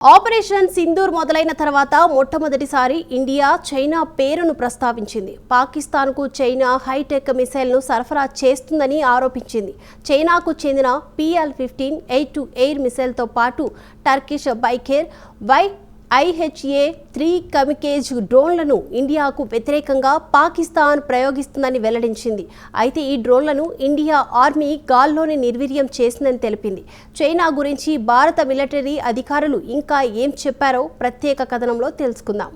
Operation Sindoor మొదలైన తర్వాత మొట్టమొదటిసారి ఇండియా చైనా పేరును ప్రస్తావించింది. పాకిస్తాన్కు చైనా హైటెక్ మిసైల్ను సరఫరా చేస్తుందని ఆరోపించింది. చైనాకు చెందిన PL-15 ఎయిర్ టు ఎయిర్ మిసైల్తో పాటు టర్కిష్ బైకేర్ IHA-3 కమికేజ్ డ్రోన్లను ఇండియాకు వ్యతిరేకంగా పాకిస్తాన్ ప్రయోగిస్తుందని వెల్లడించింది. అయితే ఈ డ్రోన్లను ఇండియా ఆర్మీ గాల్లోనే నిర్వీర్యం చేసిందని తెలిపింది. చైనా గురించి భారత మిలిటరీ అధికారులు ఇంకా ఏం చెప్పారో ప్రత్యేక కథనంలో తెలుసుకుందాం.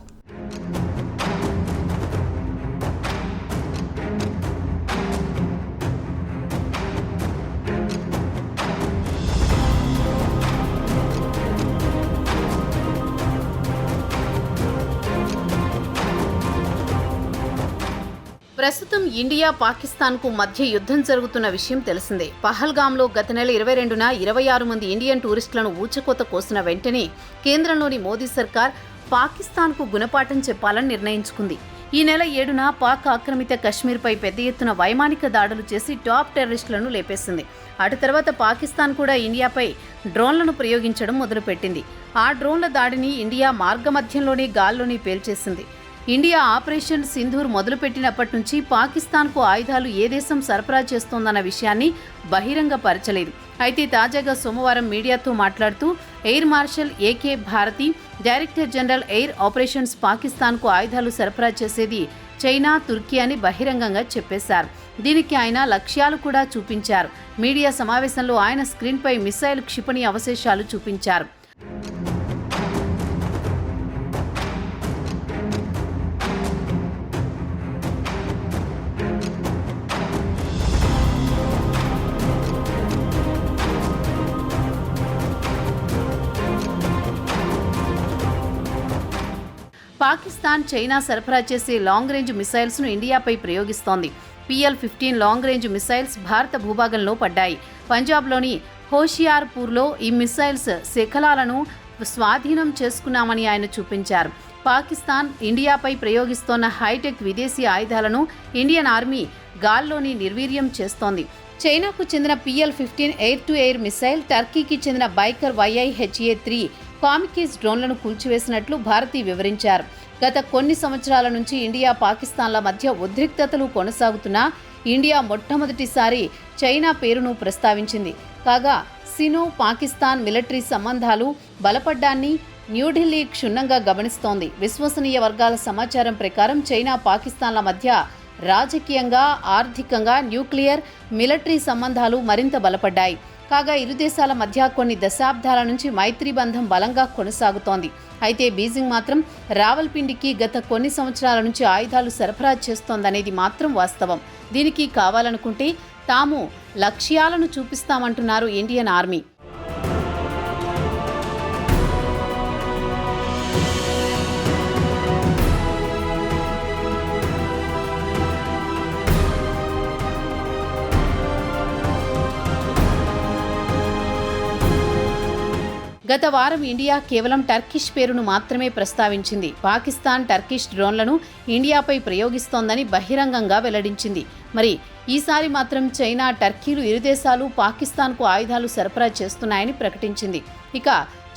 ప్రస్తుతం ఇండియా పాకిస్తాన్కు మధ్య యుద్ధం జరుగుతున్న విషయం తెలిసిందే. పహల్గామ్లో గత నెల 22న 26 మంది ఇండియన్ టూరిస్టులను ఊచకోత కోసిన వెంటనే కేంద్రంలోని మోదీ సర్కార్ పాకిస్తాన్కు గుణపాఠం చెప్పాలని నిర్ణయించుకుంది. ఈ నెల 7న పాక్ ఆక్రమిత కశ్మీర్పై పెద్ద ఎత్తున వైమానిక దాడులు చేసి టాప్ టెర్రరిస్టులను లేపేసింది. అటు తర్వాత పాకిస్తాన్ కూడా ఇండియాపై డ్రోన్లను ప్రయోగించడం మొదలుపెట్టింది. ఆ డ్రోన్ల దాడిని ఇండియా మార్గమధ్యంలోనే గాల్లోనే పేల్చేసింది. ఇండియా ఆపరేషన్ సింధూర్ మొదలుపెట్టినప్పటి నుంచి పాకిస్తాన్కు ఆయుధాలు ఏ దేశం సరఫరా చేస్తోందన్న విషయాన్ని బహిరంగపరచలేదు. అయితే తాజాగా సోమవారం మీడియాతో మాట్లాడుతూ air marshal AK Bharti, director general air operations పాకిస్తాన్కు ఆయుధాలు సరఫరా చేసేది చైనా, తుర్కీ అని బహిరంగంగా చెప్పేశారు. దీనికి ఆయన లక్ష్యాలు కూడా చూపించారు. మీడియా సమావేశంలో ఆయన స్క్రీన్పై మిసైల్ క్షిపణి అవశేషాలు చూపించారు. పాకిస్తాన్ చైనా సరఫరా చేసే లాంగ్ రేంజ్ మిసైల్స్ను ఇండియాపై ప్రయోగిస్తోంది. PL-15 లాంగ్ రేంజ్ మిసైల్స్ భారత భూభాగంలో పడ్డాయి. పంజాబ్లోని హోషియార్పూర్లో ఈ మిసైల్స్ శకలాలను స్వాధీనం చేసుకున్నామని ఆయన చూపించారు. పాకిస్తాన్ ఇండియాపై ప్రయోగిస్తోన్న హైటెక్ విదేశీ ఆయుధాలను ఇండియన్ ఆర్మీ గాల్లోని నిర్వీర్యం చేస్తోంది. చైనాకు చెందిన PL-15 air to air missile, టర్కీకి చెందిన బైకర్ IHA-3 కామికేజ్ డ్రోన్లను కూల్చివేసినట్లు భారతి వివరించారు. గత కొన్ని సంవత్సరాల నుంచి ఇండియా పాకిస్తాన్ల మధ్య ఉద్రిక్తతలు కొనసాగుతున్నా ఇండియా మొట్టమొదటిసారి చైనా పేరును ప్రస్తావించింది. కాగా సినో పాకిస్తాన్ మిలిటరీ సంబంధాలు బలపడ్డాన్ని న్యూఢిల్లీ క్షుణ్ణంగా గమనిస్తోంది. విశ్వసనీయ వర్గాల సమాచారం ప్రకారం చైనా పాకిస్తాన్ల మధ్య రాజకీయంగా, ఆర్థికంగా, న్యూక్లియర్, మిలిటరీ సంబంధాలు మరింత బలపడ్డాయి. కాగా ఇరు దేశాల మధ్య కొన్ని దశాబ్దాల నుంచి మైత్రీ బంధం బలంగా కొనసాగుతోంది. అయితే బీజింగ్ మాత్రం రావల్పిండికి గత కొన్ని సంవత్సరాల నుంచి ఆయుధాలు సరఫరా చేస్తోందనేది మాత్రం వాస్తవం. దీనికి కావాలనుకుంటే తాము లక్ష్యాలను చూపిస్తామంటున్నారు ఇండియన్ ఆర్మీ. గత వారం ఇండియా కేవలం టర్కిష్ పేరును మాత్రమే ప్రస్తావించింది. పాకిస్తాన్ టర్కిష్ డ్రోన్లను ఇండియాపై ప్రయోగిస్తోందని బహిరంగంగా వెల్లడించింది. మరి ఈసారి మాత్రం చైనా, టర్కీలు ఇరు దేశాలు పాకిస్తాన్కు ఆయుధాలు సరఫరా చేస్తున్నాయని ప్రకటించింది. ఇక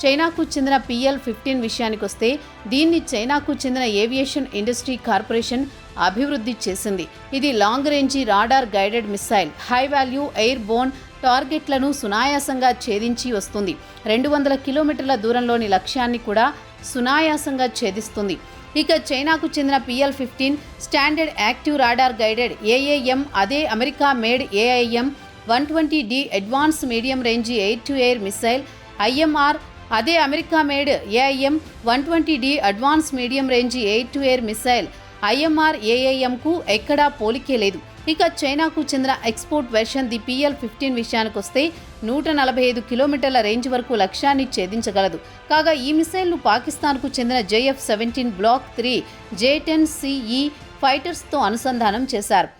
చైనాకు చెందిన PL-15 విషయానికొస్తే దీన్ని చైనాకు చెందిన ఏవియేషన్ ఇండస్ట్రీ కార్పొరేషన్ అభివృద్ధి చేసింది. ఇది long range radar guided missile, high value air Born టార్గెట్లను సునాయాసంగా ఛేదించి వస్తుంది. 200 కిలోమీటర్ల దూరంలోని లక్ష్యాన్ని కూడా సునాయాసంగా ఛేదిస్తుంది. ఇక చైనాకు చెందిన PL-15 standard active radar guided AAM, అదే America made AIM-120D advance medium range air to air missile IMR, అదే America made AIM-120D advance medium range air to air missile IMR AAMకు ఎక్కడా పోలికే లేదు. ఇక చైనాకు చెందిన ఎక్స్పోర్ట్ వెర్షన్ ది PL-15 విషయానికొస్తే 145 కిలోమీటర్ల రేంజ్ వరకు లక్ష్యాన్ని ఛేదించగలదు. కాగా ఈ మిసైల్ను పాకిస్తాన్కు చెందిన JF-17 బ్లాక్ 3 J-10CE ఫైటర్స్తో అనుసంధానం చేశారు.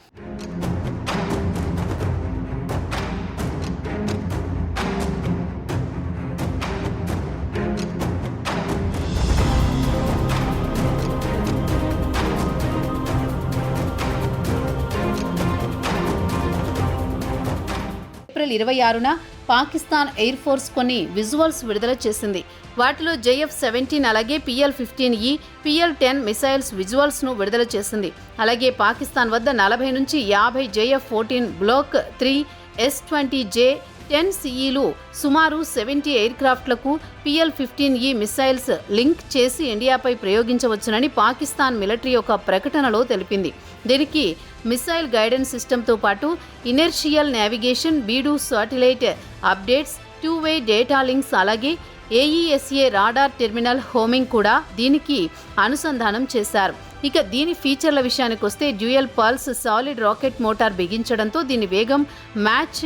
ఏప్రిల్ 26న పాకిస్తాన్ ఎయిర్ ఫోర్స్ కొన్ని విజువల్స్ విడుదల చేసింది. వాటిలో JF-17 అలాగే PL-15E, PL-10 మిసైల్స్ విజువల్స్ను విడుదల చేసింది. అలాగే పాకిస్తాన్ వద్ద 40 నుంచి 50 JF-14 బ్లాక్ 3 S-20J 10CEలు సుమారు 70 ఎయిర్క్రాఫ్ట్లకు PL-15E మిసైల్స్ లింక్ చేసి ఇండియాపై ప్రయోగించవచ్చునని పాకిస్తాన్ మిలిటరీ ఒక ప్రకటనలో తెలిపింది. దీనికి మిసైల్ గైడెన్స్ సిస్టంతో పాటు inertial navigation, BeiDou satellite updates, 2-వే డేటా లింక్స్ అలాగే AESA రాడార్ టెర్మినల్ హోమింగ్ కూడా దీనికి అనుసంధానం చేశారు. ఇక దీని ఫీచర్ల విషయానికి వస్తే dual pulse solid rocket motor బిగించడంతో దీని వేగం మ్యాచ్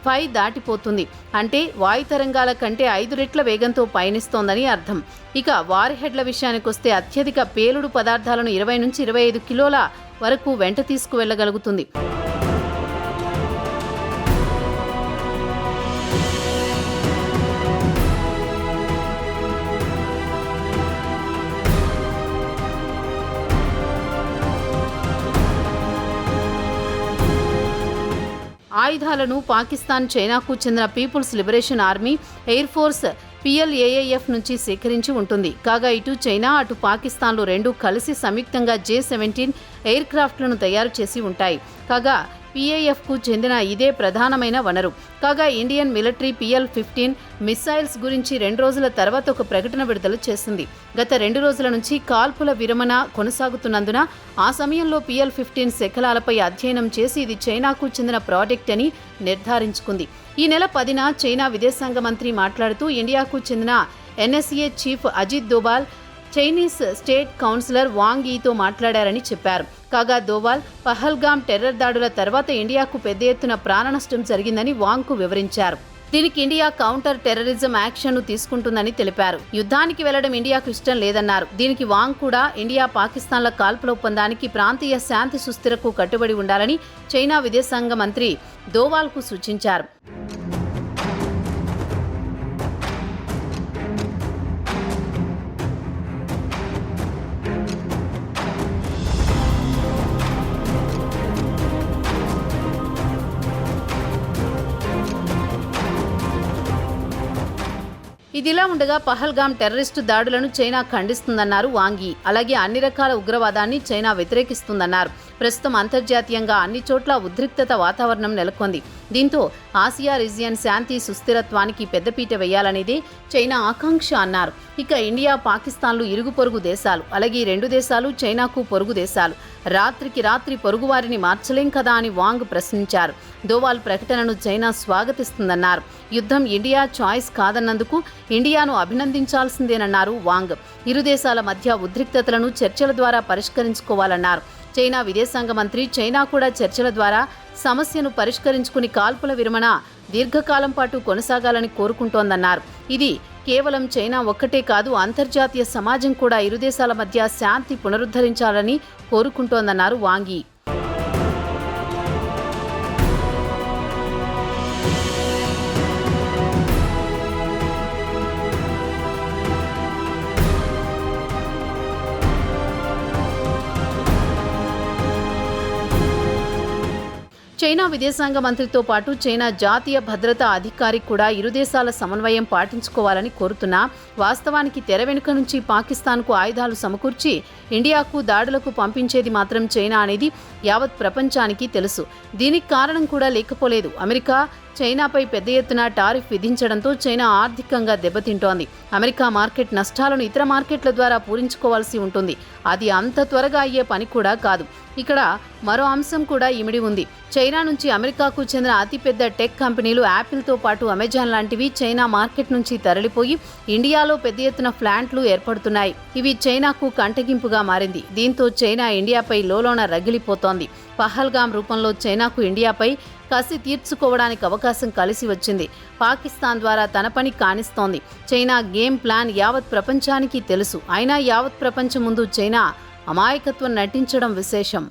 5 దాటిపోతుంది. అంటే వాయు తరంగాల కంటే 5 రెట్ల వేగంతో పయనిస్తోందని అర్థం. ఇక వార్ హెడ్ల విషయానికి వస్తే అత్యధిక పేలుడు పదార్థాలను 20 నుంచి 25 కిలోల వరకు వెంట తీసుకువెళ్లగలుగుతుంది. ఆయుధాలను పాకిస్తాన్, చైనాకు చెందిన people's liberation army, air force PLAAF నుంచి సేకరించి ఉంటుంది. కాగా ఇటు చైనా అటు పాకిస్తాన్లు రెండూ కలిసి సంయుక్తంగా J-17 ఎయిర్ క్రాఫ్ట్లను తయారు చేసి ఉంటాయి. కాగా PAFకు చెందిన ఇదే ప్రధానమైన వనరు. కాగా ఇండియన్ మిలిటరీ PL-15 మిసైల్స్ గురించి 2 రోజుల తర్వాత ఒక ప్రకటన విడుదల చేసింది. గత 2 రోజుల నుంచి కాల్పుల విరమణ కొనసాగుతున్నందున ఆ సమయంలో PL-15 శకలాలపై అధ్యయనం చేసి ఇది చైనాకు చెందిన ప్రాజెక్ట్ అని నిర్ధారించుకుంది. ఈ నెల 10న చైనా విదేశాంగ మంత్రి మాట్లాడుతూ ఇండియాకు చెందిన NSA chief Ajit Doval, Chinese state councillor Wang యీతో మాట్లాడారని చెప్పారు. కాగా దోవాల్ పహల్గామ్ టెర్రర్ దాడుల తర్వాత ఇండియాకు పెద్ద ఎత్తున ప్రాణనష్టం జరిగిందని వాంగ్కు వివరించారు. దీనికి ఇండియా కౌంటర్ టెర్రరిజం యాక్షన్ను తీసుకుంటుందని తెలిపారు. యుద్ధానికి వెళ్లడం ఇండియాకు ఇష్టం లేదన్నారు. దీనికి వాంగ్ కూడా ఇండియా పాకిస్తాన్ల కాల్పుల ఒప్పందానికి, ప్రాంతీయ శాంతి సుస్థిరకు కట్టుబడి ఉండాలని చైనా విదేశాంగ మంత్రి దోవాల్కు సూచించారు. ఇదిలా ఉండగా పహల్గామ్ టెర్రరిస్టు దాడులను చైనా ఖండిస్తుందన్నారు వాంగ్ యీ. అలాగే అన్ని రకాల ఉగ్రవాదాన్ని చైనా వ్యతిరేకిస్తుందన్నారు. ప్రస్తుతం అంతర్జాతీయంగా అన్ని చోట్ల ఉద్రిక్తత వాతావరణం నెలకొంది. దీంతో ఆసియా రీజియన్ శాంతి సుస్థిరత్వానికి పెద్దపీట వేయాలనేదే చైనా ఆకాంక్ష అన్నారు. ఇక ఇండియా, పాకిస్తాన్లు ఇరుగు పొరుగు దేశాలు. అలాగే 2 దేశాలు చైనాకు పొరుగు దేశాలు. రాత్రికి రాత్రి పొరుగువారిని మార్చలేం కదా అని వాంగ్ ప్రశ్నించారు. దోవాల్ ప్రకటనను చైనా స్వాగతిస్తుందన్నారు. యుద్ధం ఇండియా చాయిస్ కాదన్నందుకు ఇండియాను అభినందించాల్సిందేనన్నారు వాంగ్. ఇరు దేశాల మధ్య ఉద్రిక్తతలను చర్చల ద్వారా పరిష్కరించుకోవాలన్నారు. చైనా విదేశాంగ మంత్రి చైనా కూడా చర్చల ద్వారా సమస్యను పరిష్కరించుకుని కాల్పుల విరమణ దీర్ఘకాలం పాటు కొనసాగాలని కోరుకుంటోందన్నారు. ఇది కేవలం చైనా ఒక్కటే కాదు, అంతర్జాతీయ సమాజం కూడా ఇరు దేశాల మధ్య శాంతి పునరుద్ధరించాలని కోరుకుంటోందన్నారు వాంగ్ యీ. చైనా విదేశాంగ మంత్రితో పాటు చైనా జాతీయ భద్రతా అధికారి కూడా ఇరు దేశాల సమన్వయం పాటించుకోవాలని కోరుతున్నా, వాస్తవానికి తెర వెనుక నుంచి పాకిస్తాన్కు ఆయుధాలు సమకూర్చి ఇండియాకు దాడులకు పంపించేది మాత్రం చైనా అనేది యావత్ ప్రపంచానికి తెలుసు. దీనికి కారణం కూడా లేకపోలేదు. అమెరికా చైనాపై పెద్ద ఎత్తున టారిఫ్ విధించడంతో చైనా ఆర్థికంగా దెబ్బతింటోంది. అమెరికా మార్కెట్ నష్టాలను ఇతర మార్కెట్ల ద్వారా పూరించుకోవాల్సి ఉంటుంది. అది అంత త్వరగా అయ్యే పని కూడా కాదు. ఇక్కడ మరో అంశం కూడా ఇమిడి ఉంది. చైనా నుంచి అమెరికాకు చెందిన అతిపెద్ద టెక్ కంపెనీలు యాపిల్తో పాటు అమెజాన్ లాంటివి చైనా మార్కెట్ నుంచి తరలిపోయి ఇండియాలో పెద్ద ఎత్తున ప్లాంట్లు ఏర్పడుతున్నాయి. ఇవి చైనాకు కంటగింపుగా మారింది. దీంతో చైనా ఇండియాపై లోలోన రగిలిపోతోంది. పహల్గామ్ రూపంలో చైనాకు ఇండియాపై కసి తీర్చుకోవడానికి అవకాశం కలిసి వచ్చింది. పాకిస్తాన్ ద్వారా తన పని కానిస్తోంది. చైనా గేమ్ ప్లాన్ యావత్ ప్రపంచానికి తెలుసు. అయినా యావత్ ప్రపంచం ముందు చైనా అమాయకత్వం నటించడం విశేషం.